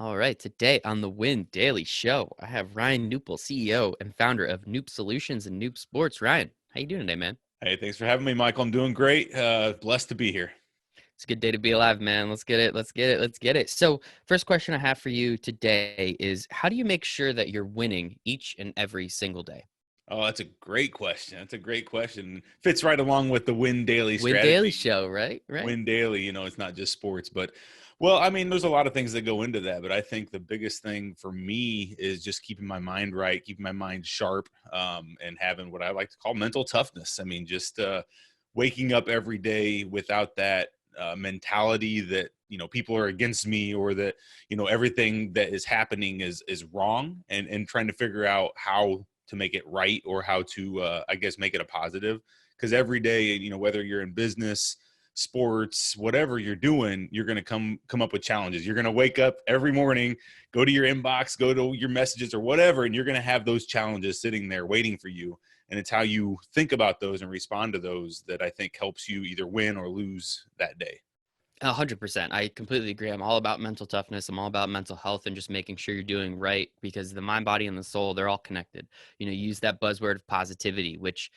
All right, today on the Win Daily Show, I have Ryan Knuppel, CEO and founder of Knup Solutions and Knup Sports. Ryan, how you doing today, man? Hey, thanks for having me, Michael. I'm doing great. Blessed to be here. It's a good day to be alive, man. Let's get it. Let's get it. Let's get it. So, first question I have for you today is how do you make sure that you're winning each and every single day? Oh, that's a great question. That's a great question. Fits right along with the Win Daily Win Daily strategy. Show, right? Right? Win Daily, it's not just sports, but well, I mean, there's a lot of things that go into that, but I think the biggest thing for me is just keeping my mind right, keeping my mind sharp, and having what I like to call mental toughness. I mean, just waking up every day without that mentality that people are against me or that everything that is happening is wrong, and trying to figure out how to make it right or how to I guess make it a positive. Because every day, whether you're in business, sports, whatever you're doing, you're going to come up with challenges. You're going to wake up every morning, go to your inbox, go to your messages or whatever, and you're going to have those challenges sitting there waiting for you. And it's how you think about those and respond to those that I think helps you either win or lose that day. 100%. I completely agree. I'm all about mental toughness. I'm all about mental health and just making sure you're doing right because the mind, body, and the soul, they're all connected. Use that buzzword of positivity, which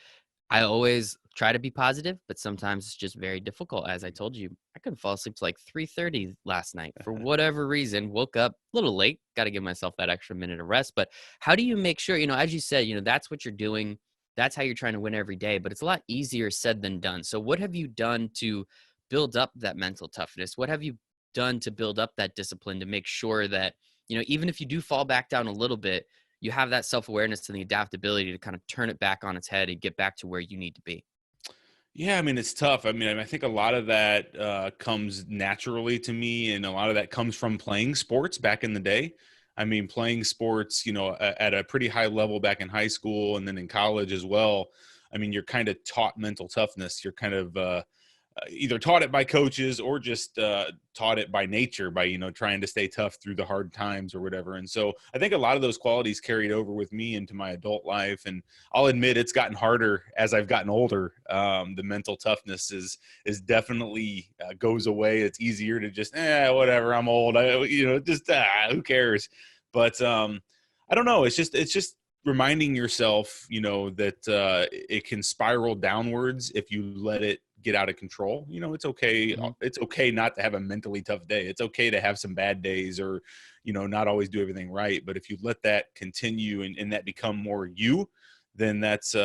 I always try to be positive, but sometimes it's just very difficult. As I told you, I couldn't fall asleep till like 3:30 last night for whatever reason. Woke up a little late. Got to give myself that extra minute of rest. But how do you make sure, as you said, that's what you're doing. That's how you're trying to win every day. But it's a lot easier said than done. So what have you done to build up that mental toughness? What have you done to build up that discipline to make sure that, even if you do fall back down a little bit, you have that self-awareness and the adaptability to kind of turn it back on its head and get back to where you need to be? Yeah, I mean, it's tough. I mean, I think a lot of that comes naturally to me, and a lot of that comes from playing sports back in the day. I mean, playing sports, at a pretty high level back in high school and then in college as well. I mean, you're kind of taught mental toughness. You're kind of either taught it by coaches or just taught it by nature, by trying to stay tough through the hard times or whatever. And so I think a lot of those qualities carried over with me into my adult life, and I'll admit it's gotten harder as I've gotten older. The mental toughness is definitely goes away. It's easier to just whatever, I'm old, who cares. But I don't know, it's just reminding yourself that it can spiral downwards if you let it get out of control. It's okay. Mhm. It's okay not to have a mentally tough day. It's okay to have some bad days or, not always do everything right. But if you let that continue and that become more you, then that's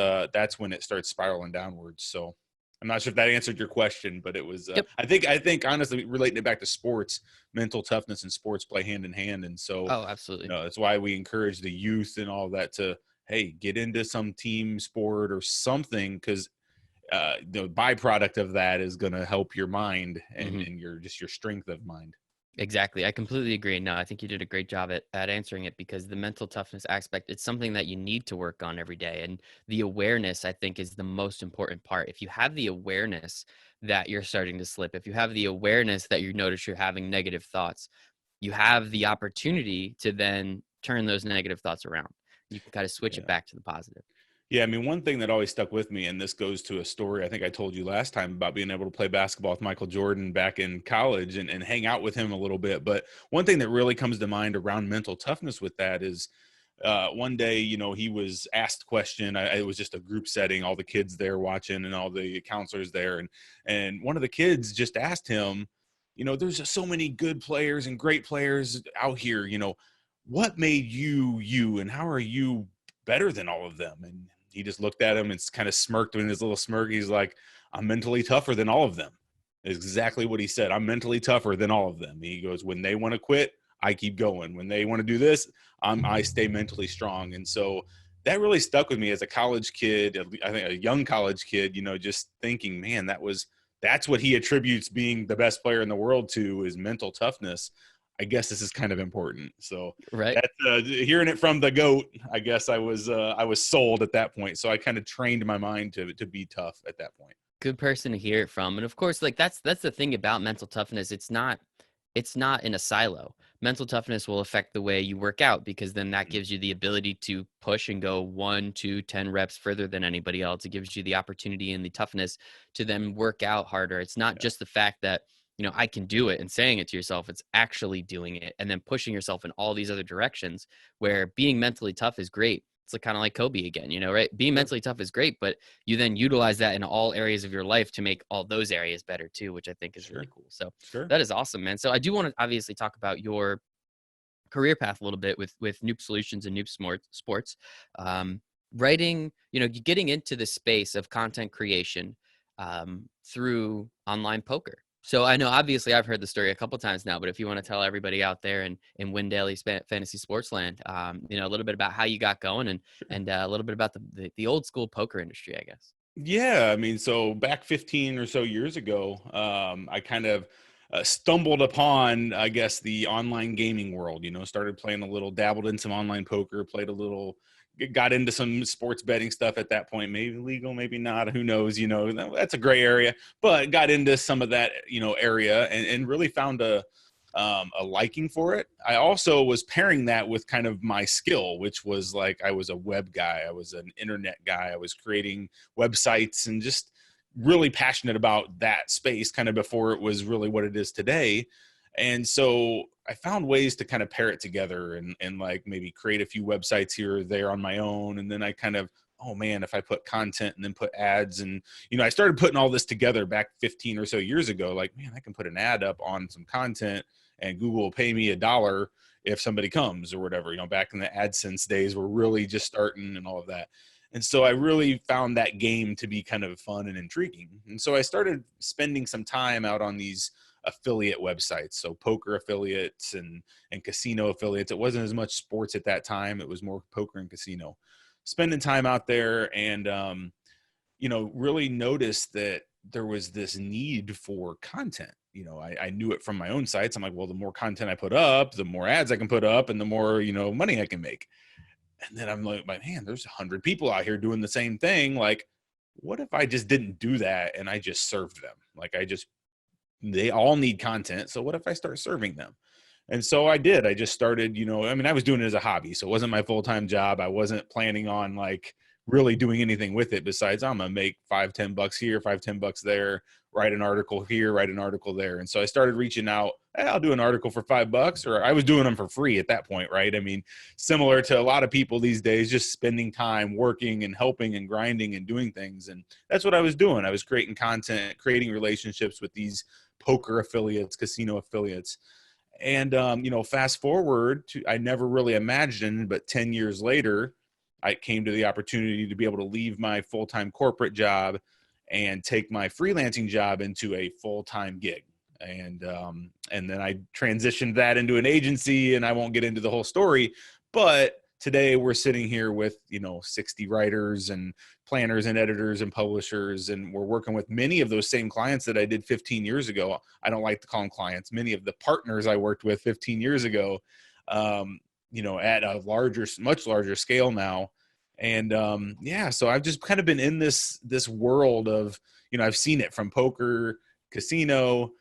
when it starts spiraling downwards. So I'm not sure if that answered your question, but it was, Yep. I think honestly, relating it back to sports, mental toughness and sports play hand in hand. And so, Oh, absolutely. that's why we encourage the youth and all that to, hey, get into some team sport or something. Cause the byproduct of that is going to help your mind and, Mhm. and your strength of mind. Exactly. I completely agree. No, I think you did a great job at answering it because the mental toughness aspect, it's something that you need to work on every day. And the awareness, I think, is the most important part. If you have the awareness that you're starting to slip, if you have the awareness that you notice you're having negative thoughts, you have the opportunity to then turn those negative thoughts around. You can kind of switch it Yeah. back to the positive. Yeah, I mean, one thing that always stuck with me, and this goes to a story I think I told you last time about being able to play basketball with Michael Jordan back in college and hang out with him a little bit. But one thing that really comes to mind around mental toughness with that is one day, he was asked a question. It was just a group setting, all the kids there watching and all the counselors there. And one of the kids just asked him, there's just so many good players and great players out here, what made you you and how are you better than all of them? And he just looked at him and kind of smirked in his little smirk. He's like, I'm mentally tougher than all of them. Is exactly what he said. I'm mentally tougher than all of them. He goes, when they want to quit, I keep going. When they want to do this, I stay mentally strong. And so that really stuck with me as a college kid. I think a young college kid, just thinking, man, that's what he attributes being the best player in the world to, is mental toughness. I guess this is kind of important. So Right. that's hearing it from the GOAT. I guess I was sold at that point. So I kind of trained my mind to be tough at that point. Good person to hear it from. And of course, like that's the thing about mental toughness. It's not in a silo. Mental toughness will affect the way you work out because then that Mhm. gives you the ability to push and go 1, 2, 10 reps further than anybody else. It gives you the opportunity and the toughness to then work out harder. It's not Yeah. just the fact that I can do it, and saying it to yourself, it's actually doing it, and then pushing yourself in all these other directions, where being mentally tough is great. It's like, kind of like Kobe again, right? Being Sure. mentally tough is great, but you then utilize that in all areas of your life to make all those areas better too, which I think is really Sure. cool. So Sure. that is awesome, man. So I do want to obviously talk about your career path a little bit with Knup Solutions and Knup Sports. Um, Writing, getting into the space of content creation through online poker. So I know, obviously, I've heard the story a couple times now, but if you want to tell everybody out there in Win Daily Fantasy Sports Land, a little bit about how you got going, and a little bit about the old school poker industry, I guess. Yeah, I mean, so back 15 or so years ago, I kind of stumbled upon, I guess, the online gaming world. Started playing a little, dabbled in some online poker, played a little, got into some sports betting stuff at that point. Maybe legal, maybe not. Who knows? That's a gray area. But got into some of that, area, and really found a liking for it. I also was pairing that with kind of my skill, which was like I was a web guy, I was an internet guy, I was creating websites and just really passionate about that space kind of before it was really what it is today. And so I found ways to kind of pair it together and like maybe create a few websites here or there on my own. And then I kind of, oh man, if I put content and then put ads and, I started putting all this together back 15 or so years ago, like, man, I can put an ad up on some content and Google will pay me $1 if somebody comes or whatever. Back in the AdSense days, we're really just starting and all of that. And so I really found that game to be kind of fun and intriguing. And so I started spending some time out on these affiliate websites, so poker affiliates and casino affiliates. It wasn't as much sports at that time; it was more poker and casino. Spending time out there, and really noticed that there was this need for content. I knew it from my own sites. I'm like, well, the more content I put up, the more ads I can put up, and the more money I can make. And then I'm like, man, there's 100 people out here doing the same thing. Like, what if I just didn't do that and I just served them? Like, they all need content. So what if I start serving them? And so I did. I just started, I was doing it as a hobby. So it wasn't my full-time job. I wasn't planning on like really doing anything with it besides I'm going to make $5-10 here, $5-10 there, write an article here, write an article there. And so I started reaching out. Hey, I'll do an article for $5, or I was doing them for free at that point. Right. I mean, similar to a lot of people these days, just spending time working and helping and grinding and doing things. And that's what I was doing. I was creating content, creating relationships with these poker affiliates, casino affiliates. And, fast forward to, I never really imagined, but 10 years later, I came to the opportunity to be able to leave my full-time corporate job and take my freelancing job into a full-time gig. And then I transitioned that into an agency, and I won't get into the whole story, but today we're sitting here with, 60 writers and planners and editors and publishers, and we're working with many of those same clients that I did 15 years ago. I don't like to call them clients. Many of the partners I worked with 15 years ago, at a much larger scale now. And so I've just kind of been in this world of, I've seen it from poker, casino,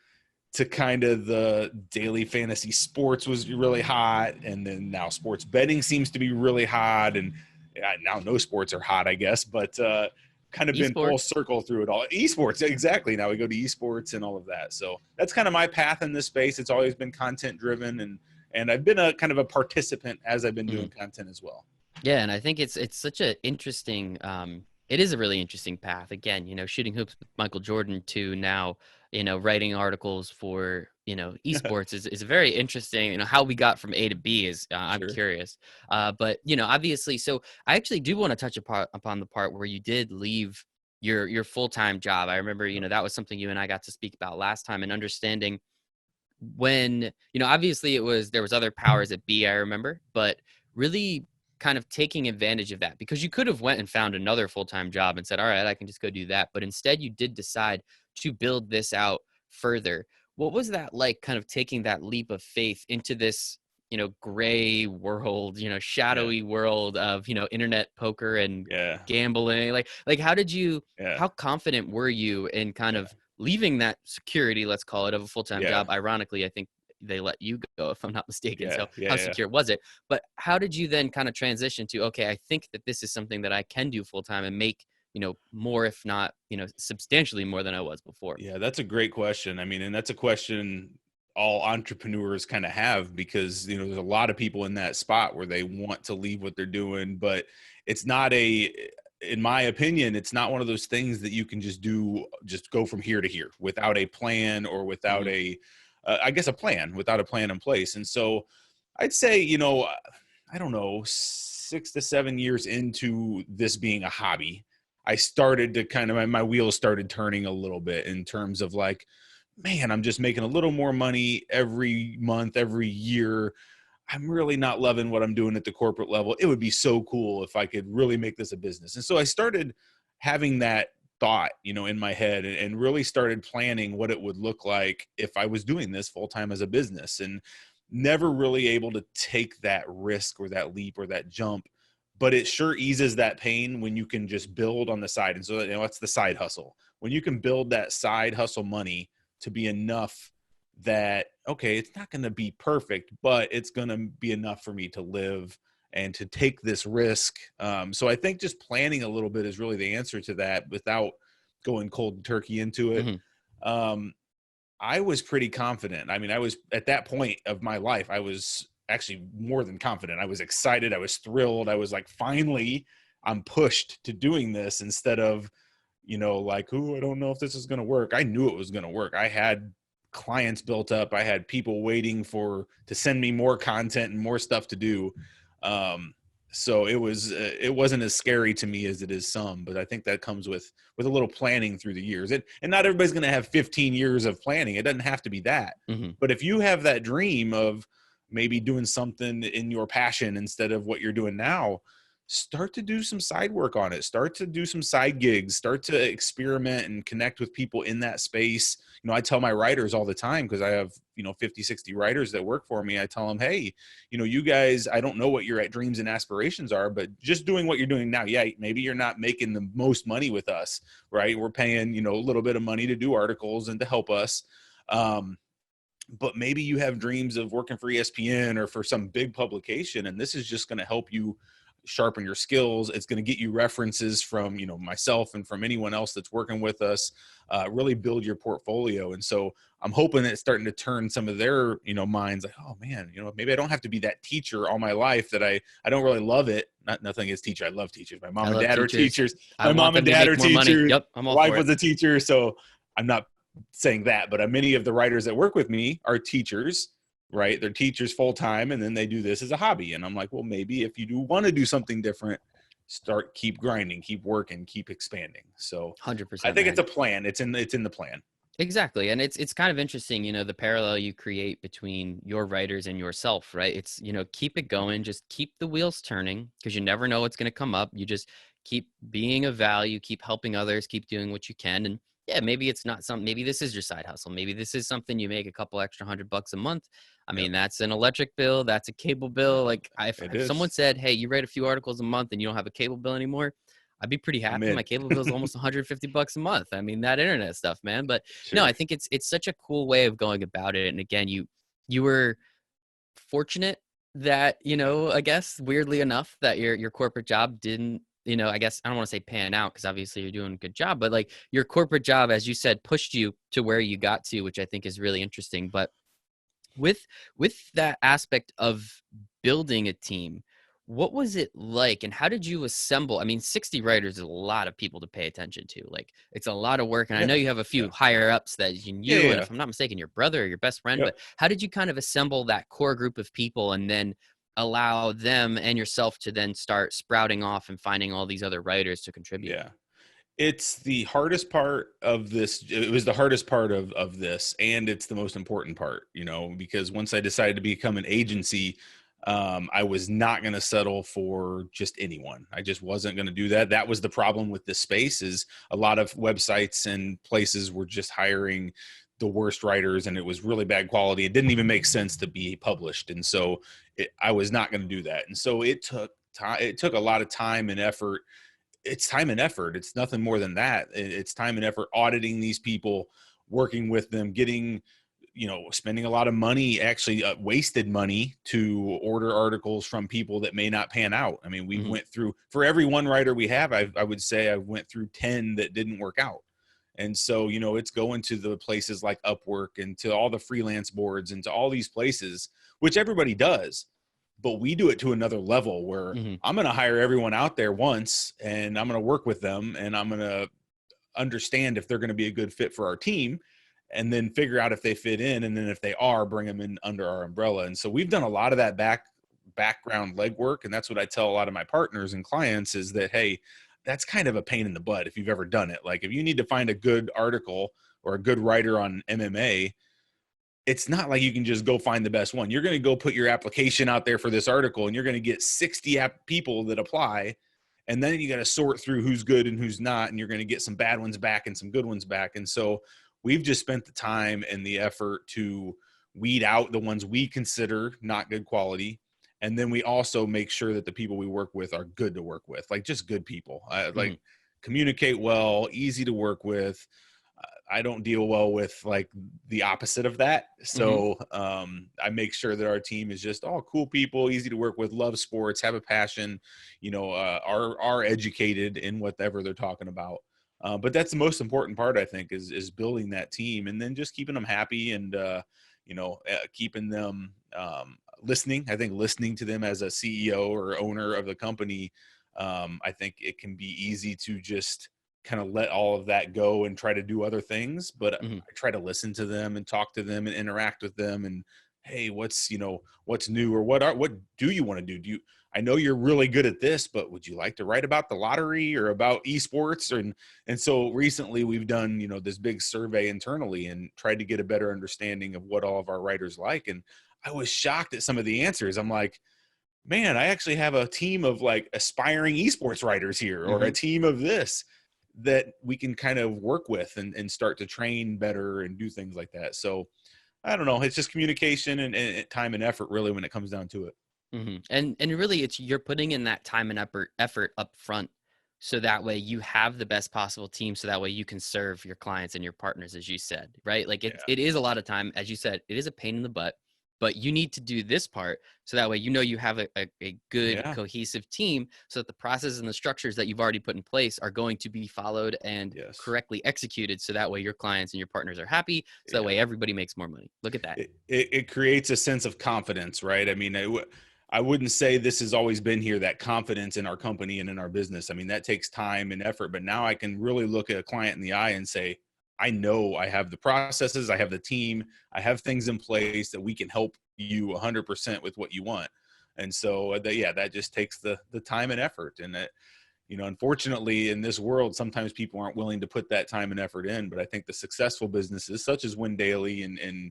to kind of the daily fantasy sports was really hot. And then now sports betting seems to be really hot. And now no sports are hot, I guess, but kind of been full Esports. circle through it all. Esports, exactly. Now we go to esports and all of that. So that's kind of my path in this space. It's always been content driven, and I've been a kind of a participant as I've been doing content as well. Yeah, and I think it's such a interesting it is a really interesting path. Again, shooting hoops with Michael Jordan to now, writing articles for, esports is a very interesting, how we got from A to B is I'm Sure. curious. But, obviously, so I actually do want to touch upon the part where you did leave your full-time job. I remember, that was something you and I got to speak about last time, and understanding when, obviously there was other powers at B, I remember, but really kind of taking advantage of that, because you could have went and found another full-time job and said, all right, I can just go do that. But instead you did decide to build this out further. What was that like, kind of taking that leap of faith into this, gray world, Yeah. shadowy world of, internet poker and Yeah. gambling? Like Yeah. how confident were you in kind Yeah. of leaving that security, let's call it, of a full-time Yeah. job? Ironically, I think they let you go, if I'm not mistaken. Yeah. So how Yeah. secure was it? But how did you then kind of transition to, okay, I think that this is something that I can do full-time and make more, if not, substantially more than I was before. Yeah, that's a great question. I mean, and that's a question all entrepreneurs kind of have, because there's a lot of people in that spot where they want to leave what they're doing, but it's not in my opinion, it's not one of those things that you can just go from here to here without a plan, or without Hmm. I guess a plan, without a plan in place. And so I'd say, I don't know, 6 to 7 years into this being a hobby, I started to kind of, my wheels started turning a little bit, in terms of like, man, I'm just making a little more money every month, every year. I'm really not loving what I'm doing at the corporate level. It would be so cool if I could really make this a business. And so I started having that thought, in my head, and really started planning what it would look like if I was doing this full time as a business, and never really able to take that risk or that leap or that jump. But it sure eases that pain when you can just build on the side. And so that's the side hustle. When you can build that side hustle money to be enough that, okay, it's not going to be perfect, but it's going to be enough for me to live and to take this risk. So I think just planning a little bit is really the answer to that, without going cold turkey into it. Hmm. Um, I was pretty confident. I mean, I was at that point of my life, I was actually more than confident. I was excited. I was thrilled. I was like, finally, I'm pushed to doing this, instead of, like, oh, I don't know if this is going to work. I knew it was going to work. I had clients built up. I had people waiting to send me more content and more stuff to do. Um, so it wasn't as scary to me as it is some, but I think that comes with a little planning through the years. And not everybody's going to have 15 years of planning. It doesn't have to be that. Hmm. But if you have that dream of maybe doing something in your passion instead of what you're doing now, start to do some side work on it. Start to do some side gigs. Start to experiment and connect with people in that space. I tell my writers all the time, because I have 50, 60 writers that work for me. I tell them, hey, you guys, I don't know what your dreams and aspirations are, but just doing what you're doing now, yeah, maybe you're not making the most money with us, right? We're paying a little bit of money to do articles and to help us. But maybe you have dreams of working for ESPN or for some big publication, and this is just going to help you sharpen your skills. It's going to get you references from myself and from anyone else that's working with us. Really build your portfolio. And so I'm hoping that it's starting to turn some of their minds, like, oh man, maybe I don't have to be that teacher all my life, that I don't really love it. Nothing against teacher. I love teachers. My I mom and love dad are teachers. teachers. I My want mom them and to dad make are more money. teachers. Yep, I'm My all wife for it. was a teacher. So I'm not saying that, but many of the writers that work with me are teachers, right? They're teachers full time, and then they do this as a hobby. And I'm like, well, maybe if you do want to do something different, keep grinding, keep working, keep expanding. So I 100%, think it's man. a plan. It's in the plan. Exactly. And it's kind of interesting, the parallel you create between your writers and yourself, right? It's, keep it going, just keep the wheels turning, because you never know what's going to come up. You just keep being of value, keep helping others, keep doing what you can. And yeah, maybe it's not something, maybe this is your side hustle. Maybe this is something you make a couple extra $100 a month. I Yep. mean, that's an electric bill, that's a cable bill. Like It if someone is. said, hey, you write a few articles a month and you don't have a cable bill anymore, I'd be pretty I'm happy. My in. cable bill is almost $150 a month. I mean, that internet stuff, man. But no, I Sure. think it's such a cool way of going about it. And again, you were fortunate that, I guess weirdly enough that your corporate job didn't, I guess I don't want to say pan out, because obviously you're doing a good job, but like your corporate job, as you said, pushed you to where you got to, which I think is really interesting. But with that aspect of building a team, what was it like, and how did you assemble? I mean, 60 writers is a lot of people to pay attention to. Like, it's a lot of work, and I know Yeah. you have a few Yeah. higher ups that Yeah. you and, Yeah. if I'm not mistaken, your brother or your best friend. Yep. But how did you kind of assemble that core group of people, and then allow them and yourself to then start sprouting off and finding all these other writers to contribute? Yeah. It's the hardest part of this. It was the hardest part of this, and it's the most important part, because once I decided to become an agency, I was not going to settle for just anyone. I just wasn't going to do that. That was the problem with this space, is a lot of websites and places were just hiring the worst writers, and it was really bad quality. It didn't even make sense to be published. And so I was not going to do that. And so it took time. It took a lot of time and effort. It's time and effort. It's nothing more than that. It's time and effort auditing these people, working with them, getting spending a lot of money, actually wasted money to order articles from people that may not pan out. I mean, we've Mhm. went through, for every one writer we have, I would say I've went through 10 that didn't work out. And so, it's going to the places like Upwork and to all the freelance boards and to all these places, which everybody does. But we do it to another level where Mhm. I'm going to hire everyone out there once and I'm going to work with them and I'm going to understand if they're going to be a good fit for our team and then figure out if they fit in. And then if they are, bring them in under our umbrella. And so we've done a lot of that background legwork. And that's what I tell a lot of my partners and clients is that, hey, that's kind of a pain in the butt if you've ever done it. Like if you need to find a good article or a good writer on MMA, it's not like you can just go find the best one. You're going to go put your application out there for this article and you're going to get 60 people that apply. And then you got to sort through who's good and who's not. And you're going to get some bad ones back and some good ones back. And so we've just spent the time and the effort to weed out the ones we consider not good quality. And then we also make sure that the people we work with are good to work with, like just good people, like Mhm. communicate well, easy to work with. I don't deal well with like the opposite of that. Mhm. So I make sure that our team is just all cool people, easy to work with, love sports, have a passion, are educated in whatever they're talking about. But that's the most important part, I think, is building that team and then just keeping them happy and keeping them listening. I think listening to them as a CEO or owner of the company, I think it can be easy to just kind of let all of that go and try to do other things, but Mhm. I try to listen to them and talk to them and interact with them and hey, what's new or what do you want to do? I know you're really good at this, but would you like to write about the lottery or about esports? And so recently we've done, this big survey internally and tried to get a better understanding of what all of our writers like. And I was shocked at some of the answers. I'm like, man, I actually have a team of like aspiring esports writers here or a Mhm. team of this that we can kind of work with and start to train better and do things like that. So I don't know. It's just communication and time and effort really when it comes down to it. Mhm. And really it's you're putting in that time and effort up front so that way you have the best possible team so that way you can serve your clients and your partners as you said, right? Like Yeah. it is a lot of time as you said, it is a pain in the butt, but you need to do this part so that way you have a good Yeah. cohesive team so that the processes and the structures that you've already put in place are going to be followed and Yes. correctly executed so that way your clients and your partners are happy so that Yeah. way everybody makes more money. Look at that. It creates a sense of confidence, right? I mean, I wouldn't say this has always been here, that confidence in our company and in our business. I mean, that takes time and effort, but now I can really look at a client in the eye and say, I know I have the processes, I have the team, I have things in place that we can help you 100% with what you want. And so that just takes the time and effort. And that, unfortunately in this world, sometimes people aren't willing to put that time and effort in. But I think the successful businesses such as Win Daily and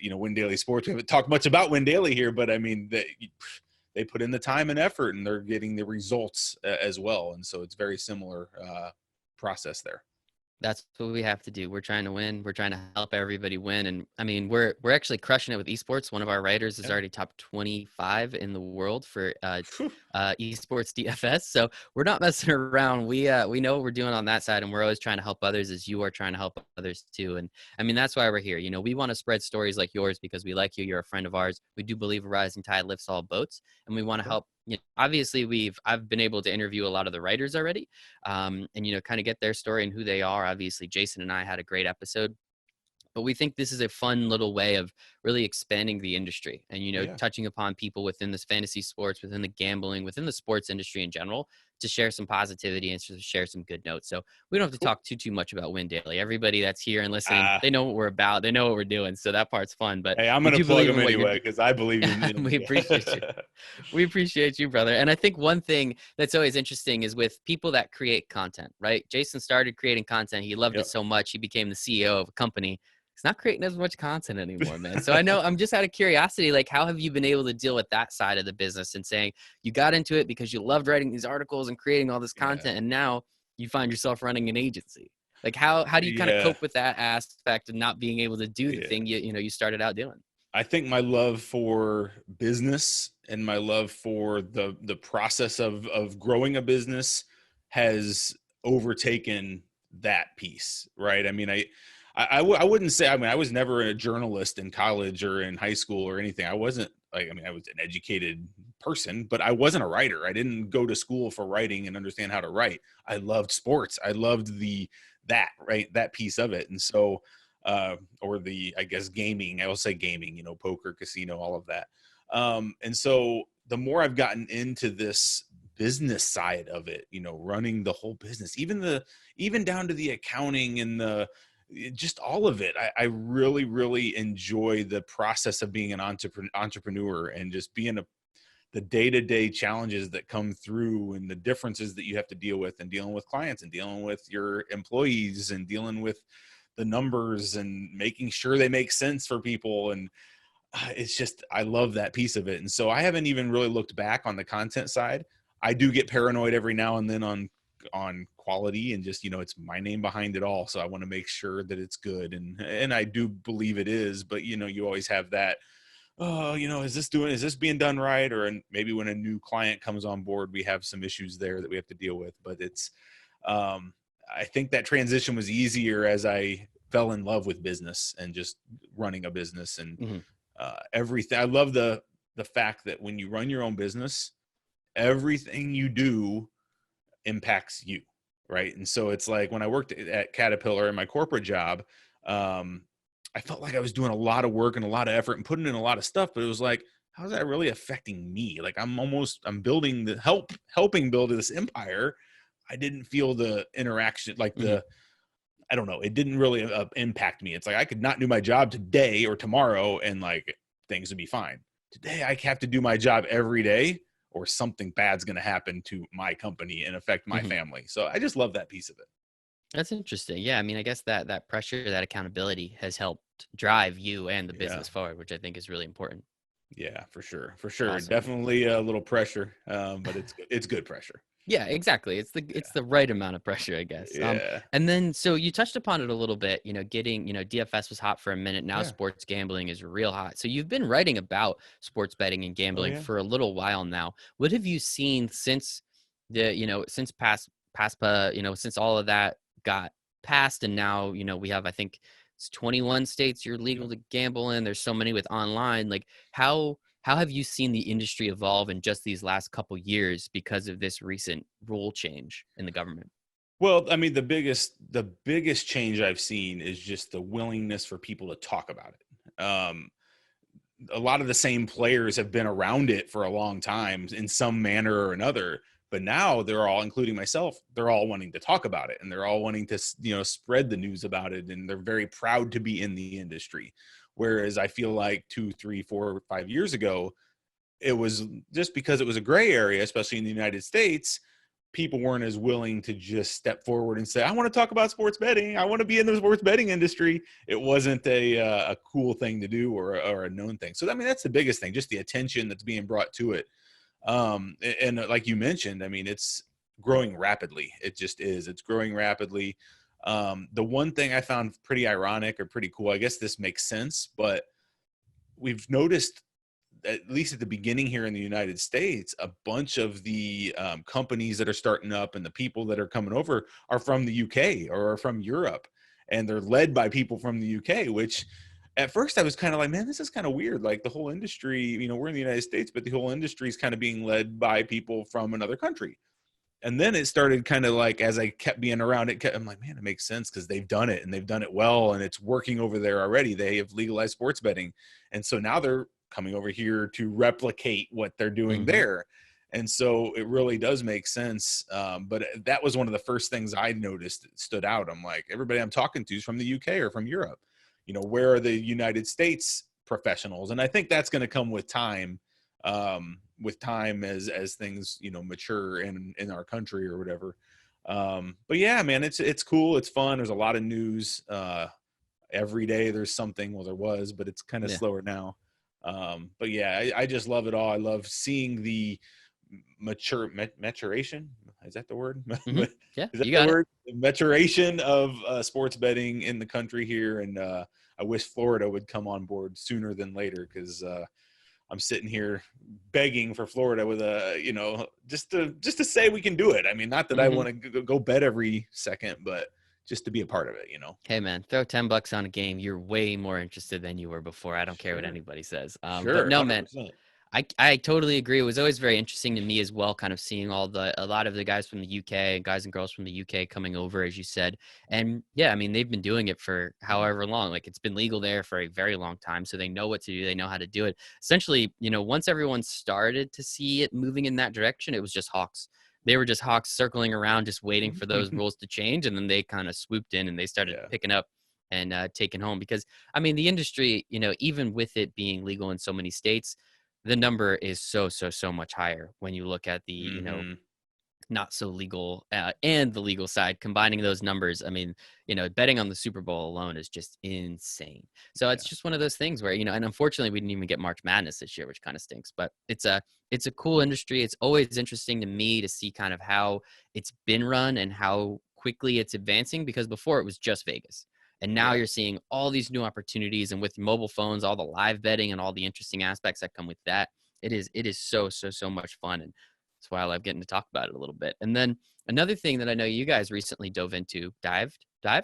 Win Daily Sports, we haven't talked much about Win Daily here, but I mean, they put in the time and effort and they're getting the results as well. And so it's very similar process there. That's what we have to do. We're trying to win. We're trying to help everybody win. And I mean, we're actually crushing it with esports. One of our writers is Yeah. already top 25 in the world for Phew. esports DFS. So we're not messing around. We know what we're doing on that side, and we're always trying to help others as you are trying to help others too. And I mean, that's why we're here. We want to spread stories like yours because we like you. You're a friend of ours. We do believe a rising tide lifts all boats, and we want to Yeah. help. Obviously, I've been able to interview a lot of the writers already and kind of get their story and who they are. Obviously, Jason and I had a great episode, but we think this is a fun little way of really expanding the industry and Yeah. touching upon people within this fantasy sports, within the gambling, within the sports industry in general, to share some positivity and to share some good notes. So we don't have to Cool. talk too much about Win Daily. Everybody that's here and listening, uh they know what we're about, they know what we're doing, so that part's fun. But Hey, I'm we gonna do plug believe them in what you're anyway because I believe in we appreciate you. We appreciate you, brother. And I think one thing that's always interesting is with people that create content, right? Jason started creating content. He loved it Yep. so much. He became the CEO of a company. He's not creating as much content anymore, man. So I know I'm just out of curiosity, like, how have you been able to deal with that side of the business and saying you got into it because you loved writing these articles and creating all this Yeah. content, and now you find yourself running an agency? Like, how do you kind of Yeah. cope with that aspect of not being able to do the Yeah. thing you started out doing? I think my love for business and my love for the process of growing a business has overtaken that piece, right? I mean, I wouldn't say, I mean, I was never a journalist in college or in high school or anything. I wasn't like, I mean, I was an educated person, but I wasn't a writer. I didn't go to school for writing and understand how to write. I loved sports. I loved that piece of it. And so, or the, I guess, gaming, I will say gaming, you know, poker, casino, all of that. And so the more I've gotten into this business side of it, you know, running the whole business, even down to the accounting and just all of it, I really, really enjoy the process of being an entrepreneur and just being the day-to-day challenges that come through and the differences that you have to deal with, and dealing with clients and dealing with your employees and dealing with the numbers and making sure they make sense for people. And it's just, I love that piece of it. And so I haven't even really looked back on the content side. I do get paranoid every now and then on quality, and just, you know, it's my name behind it all. So I want to make sure that it's good. And I do believe it is, but you know, you always have that, oh, you know, is this being done right? Or maybe when a new client comes on board, we have some issues there that we have to deal with. But it's, I think that transition was easier as I fell in love with business and just running a business and Mm-hmm. everything. I love the fact that when you run your own business, everything you do impacts you, right? And so it's like when I worked at Caterpillar in my corporate job, I felt like I was doing a lot of work and a lot of effort and putting in a lot of stuff, but it was like, how's that really affecting me? Like I'm building helping build this empire. I didn't feel the interaction, like Mm-hmm. I don't know. It didn't really impact me. It's like I could not do my job today or tomorrow and like things would be fine. Today I have to do my job every day or something bad's going to happen to my company and affect my Mm-hmm. family. So I just love that piece of it. That's interesting. Yeah, I mean, I guess that pressure, that accountability has helped drive you and the Yeah. business forward, which I think is really important. Yeah, for sure. For sure. Awesome. Definitely a little pressure. But it's good pressure. Yeah, exactly. It's the right amount of pressure, I guess. Yeah. And then so you touched upon it a little bit, you know, getting, you know, DFS was hot for a minute. Now Yeah. sports gambling is real hot. So you've been writing about sports betting and Oh gambling yeah. for a little while now. What have you seen since since PASPA, since all of that got passed, and now, we have, I think it's 21 states you're Yep. legal to gamble in. There's so many with online. Like how have you seen the industry evolve in just these last couple years because of this recent rule change in the government? Well, I mean, the biggest change I've seen is just the willingness for people to talk about it. A lot of the same players have been around it for a long time in some manner or another, but now they're all, including myself, they're all wanting to talk about it, and they're all wanting to, spread the news about it, and they're very proud to be in the industry. Whereas I feel like 2, 3, 4, 5 years ago, it was just because it was a gray area, especially in the United States, people weren't as willing to just step forward and say, I want to talk about sports betting. I want to be in the sports betting industry. It wasn't a cool thing to do, or a known thing. So, I mean, that's the biggest thing, just the attention that's being brought to it. And like you mentioned, I mean, it's growing rapidly. It just is. It's growing rapidly. The one thing I found pretty ironic or pretty cool, I guess this makes sense, but we've noticed, at least at the beginning here in the United States, a bunch of the companies that are starting up and the people that are coming over are from the UK or are from Europe, and they're led by people from the UK, which at first I was kind of like, man, this is kind of weird. Like the whole industry, we're in the United States, but the whole industry is kind of being led by people from another country. And then it started kind of like, as I kept being around it, I'm like, man, it makes sense because they've done it and they've done it well, and it's working over there already. They have legalized sports betting. And so now they're coming over here to replicate what they're doing Mm-hmm. there. And so it really does make sense. But that was one of the first things I noticed that stood out. I'm like, everybody I'm talking to is from the UK or from Europe. Where are the United States professionals? And I think that's going to come with time. As things mature in our country or whatever. But yeah, man, it's cool, it's fun. There's a lot of news every day. There's something. Well, there was, but it's kind of Yeah. slower now. But yeah, I just love it all. I love seeing the maturation. Is that the word? Mm-hmm. Yeah, Is that you the got it. word? The maturation of sports betting in the country here. And I wish Florida would come on board sooner than later, because I'm sitting here begging for Florida with just to say we can do it. I mean, not that I Mm-hmm. want to go bet every second, but just to be a part of it. Hey man, throw $10 on a game. You're way more interested than you were before. I don't care what Sure. anybody says. But Sure. no, man, 100%. I totally agree. It was always very interesting to me as well, kind of seeing a lot of the guys from the UK, guys and girls from the UK coming over, as you said. And yeah, I mean, they've been doing it for however long. Like it's been legal there for a very long time. So they know what to do. They know how to do it. Essentially, once everyone started to see it moving in that direction, it was just hawks. They were just hawks circling around, just waiting for those rules to change. And then they kind of swooped in and they started Yeah. picking up and taking home because I mean, the industry, even with it being legal in so many states, the number is so, so, so much higher when you look at the, Hmm. not so legal and the legal side, combining those numbers. I mean, betting on the Super Bowl alone is just insane. So it's Yeah. just one of those things where, and unfortunately we didn't even get March Madness this year, which kind of stinks, but it's a cool industry. It's always interesting to me to see kind of how it's been run and how quickly it's advancing because before it was just Vegas. And now Yeah. you're seeing all these new opportunities and with mobile phones, all the live betting and all the interesting aspects that come with that. It is so, so, so much fun. And that's why I love getting to talk about it a little bit. And then another thing that I know you guys recently dove into, dived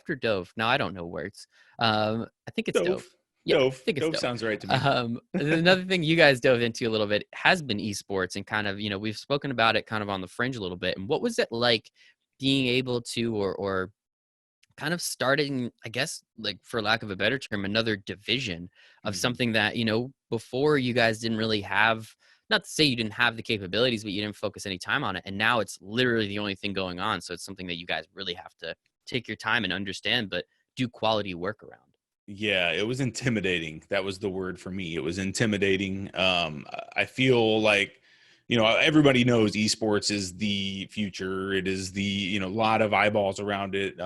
or dove? No, I don't know words. I think it's dove. Dove. Yeah, I Dove. think it's Dove dove. sounds right to me. Another thing you guys dove into a little bit has been esports and kind of, we've spoken about it kind of on the fringe a little bit. And what was it like being able to, or kind of starting, I guess, like for lack of a better term, another division of Hmm. something that, before you guys didn't really have, not to say you didn't have the capabilities, but you didn't focus any time on it. And now it's literally the only thing going on. So it's something that you guys really have to take your time and understand, but do quality work around. Yeah, it was intimidating. That was the word for me. It was intimidating. I feel like, everybody knows esports is the future. It is the, lot of eyeballs around it.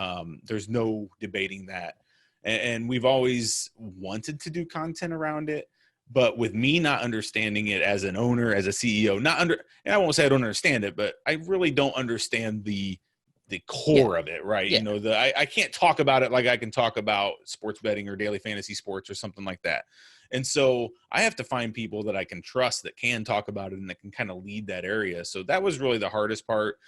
There's no debating that. And we've always wanted to do content around it. But with me not understanding it as an owner, as a CEO, and I won't say I don't understand it, but I really don't understand the Yeah. core of it, right? Yeah. I can't talk about it like I can talk about sports betting or daily fantasy sports or something like that. And so I have to find people that I can trust that can talk about it and that can kind of lead that area. So that was really the hardest part.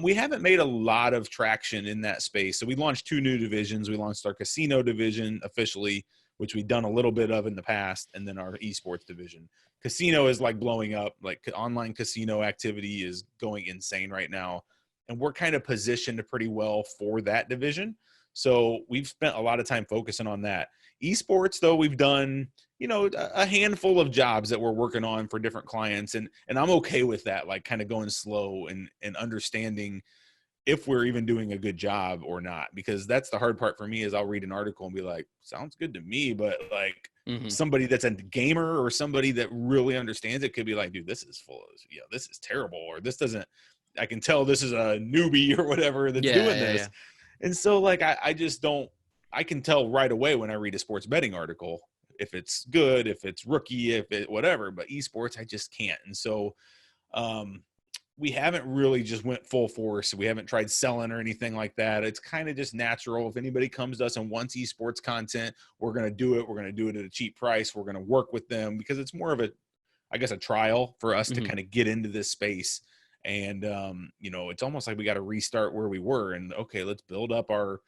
We haven't made a lot of traction in that space. So we launched 2 new divisions. We launched our casino division officially, which we've done a little bit of in the past, and then our esports division. Casino is like blowing up. Like online casino activity is going insane right now, and we're kind of positioned pretty well for that division. So we've spent a lot of time focusing on that. Esports, though, we've done, a handful of jobs that we're working on for different clients, and I'm okay with that, like kind of going slow and understanding if we're even doing a good job or not, because that's the hard part for me is I'll read an article and be like, sounds good to me, but like Hmm. somebody that's a gamer or somebody that really understands it could be like, dude, this is full of, this is terrible, or this doesn't, I can tell this is a newbie or whatever that's Yeah. doing Yeah. this. Yeah. And so like I just don't, I can tell right away when I read a sports betting article if it's good, if it's rookie, if it whatever, but esports I just can't. And so um we haven't really just went full force. We haven't tried selling or anything like that. It's kind of just natural. If anybody comes to us and wants esports content, we're going to do it. We're going to do it at a cheap price. We're going to work with them because it's more of a, I guess, a trial for us to Hmm. kind of get into this space. And, it's almost like we got to restart where we were and, okay, let's build up our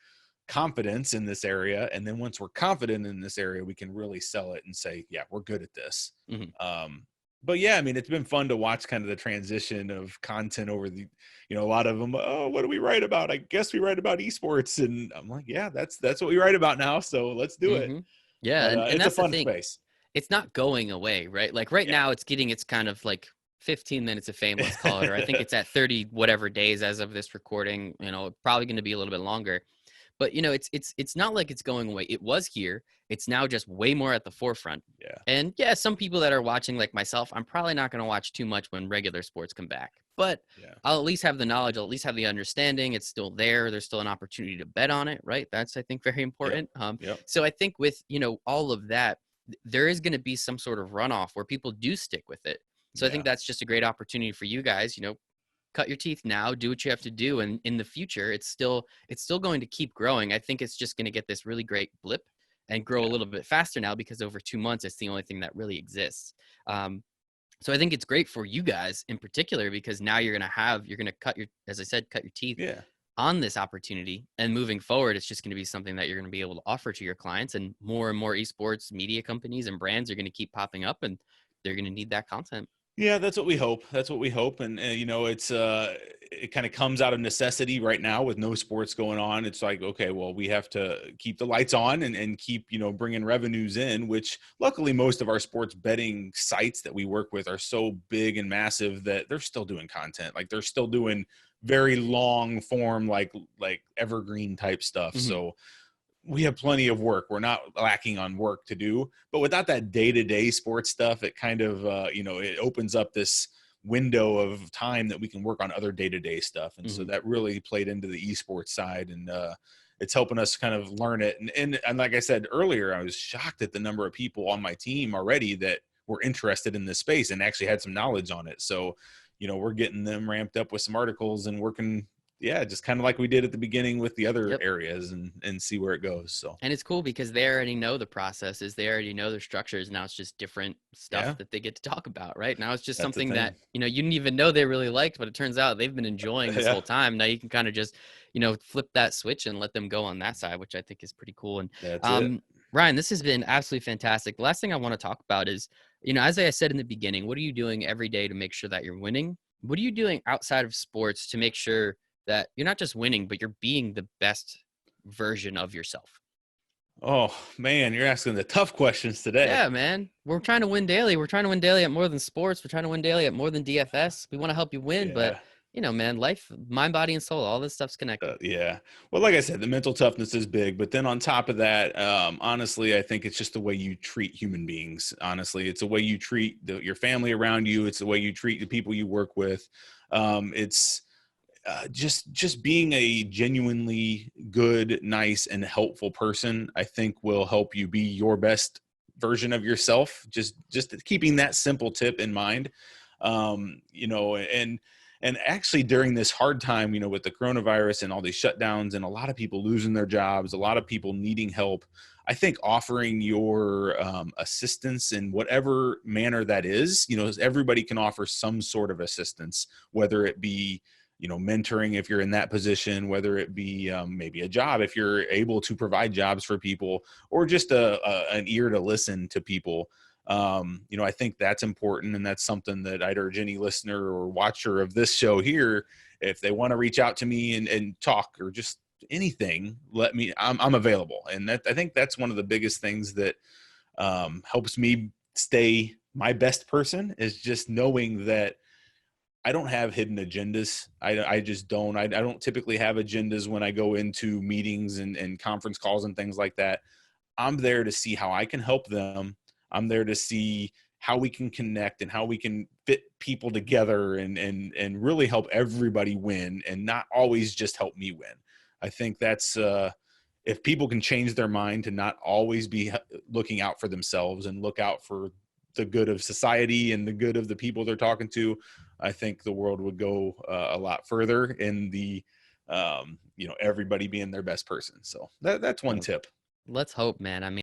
confidence in this area. And then once we're confident in this area, we can really sell it and say, yeah, we're good at this. Hmm. Um, but yeah, I mean, it's been fun to watch kind of the transition of content over a lot of them. Oh, what do we write about? I guess we write about esports, and I'm like, yeah, that's what we write about now. So let's do it. Hmm. Yeah. But And it's a that's the fun thing. space. It's not going away, right? Like right Yeah. now it's getting its kind of like 15 minutes of fame, let's call it, or I think it's at 30 whatever days as of this recording, probably going to be a little bit longer. But it's not like it's going away. It was here. It's now just way more at the forefront. Yeah. And yeah, some people that are watching like myself, I'm probably not going to watch too much when regular sports come back. But Yeah. I'll at least have the knowledge, I'll at least have the understanding. It's still there. There's still an opportunity to bet on it, right? That's I think very Yep. important. Yep. So I think with, all of that, there is going to be some sort of runoff where people do stick with it. So I Yeah. think that's just a great opportunity for you guys, cut your teeth now, do what you have to do, and in the future it's still going to keep growing. I think it's just going to get this really great blip and grow a Yeah. little bit faster now because over 2 months it's the only thing that really exists. So I think it's great for you guys in particular because now you're going to cut your, as I said, cut your teeth Yeah. on this opportunity. And moving forward, it's just going to be something that you're going to be able to offer to your clients. And more esports media companies and brands are going to keep popping up, and they're going to need that content. Yeah, that's what we hope. That's what we hope. And you know, it kind of comes out of necessity right now with no sports going on. It's like, okay, well, we have to keep the lights on and keep, you know, bringing revenues in, which luckily most of our sports betting sites that we work with are so big and massive that they're still doing content. Like they're still doing very long form, like evergreen type stuff. Hmm. So we have plenty of work. We're not lacking on work to do, but without that day-to-day sports stuff, it kind of, you know, it opens up this window of time that we can work on other day-to-day stuff. And so Hmm. that really played into the esports side, and it's helping us kind of learn it. And like I said earlier, I was shocked at the number of people on my team already that were interested in this space and actually had some knowledge on it. So, you know, we're getting them ramped up with some articles and working, yeah, just kind of like we did at the beginning with the other Yep. areas, and see where it goes. So And it's cool because they already know the processes, they already know their structures. Now it's just different stuff yeah, that they get to talk about, right? Now it's just that's the something that, thing. you didn't even know they really liked, but it turns out they've been enjoying this Yeah, whole time. Now you can kind of just, flip that switch and let them go on that side, which I think is pretty cool. And that's it. um, Ryan, this has been absolutely fantastic. The last thing I want to talk about is, as I said in the beginning, what are you doing every day to make sure that you're winning? What are you doing outside of sports to make sure that you're not just winning, but you're being the best version of yourself? Oh man, you're asking the tough questions today. Yeah, man. We're trying to win daily. We're trying to win daily at more than sports. We're trying to win daily at more than DFS. We want to help you win, but Yeah. man, life, mind, body, and soul, all this stuff's connected. Yeah. Well, like I said, the mental toughness is big, but then on top of that, honestly, I think it's just the way you treat human beings. Honestly, it's the way you treat your family around you. It's the way you treat the people you work with. It's just being a genuinely good, nice, and helpful person, I think will help you be your best version of yourself. Just keeping that simple tip in mind, you know, and actually during this hard time, you know, with the coronavirus and all these shutdowns and a lot of people losing their jobs, a lot of people needing help. I think offering your assistance in whatever manner that is, you know, everybody can offer some sort of assistance, whether it be, you know, mentoring if you're in that position, whether it be maybe a job if you're able to provide jobs for people, or just an ear to listen to people. You know, I think that's important, and that's something that I'd urge any listener or watcher of this show here, if they want to reach out to me and talk or just anything, let me. I'm available, and that I think that's one of the biggest things that helps me stay my best person, is just knowing that I don't have hidden agendas. I just don't. I don't typically have agendas when I go into meetings and conference calls and things like that. I'm there to see how I can help them. I'm there to see how we can connect and how we can fit people together and really help everybody win, and not always just help me win. I think that's if people can change their mind to not always be looking out for themselves and look out for the good of society and the good of the people they're talking to, I think the world would go a lot further in the you know, everybody being their best person. So that's one So tip. let's hope, man. I mean,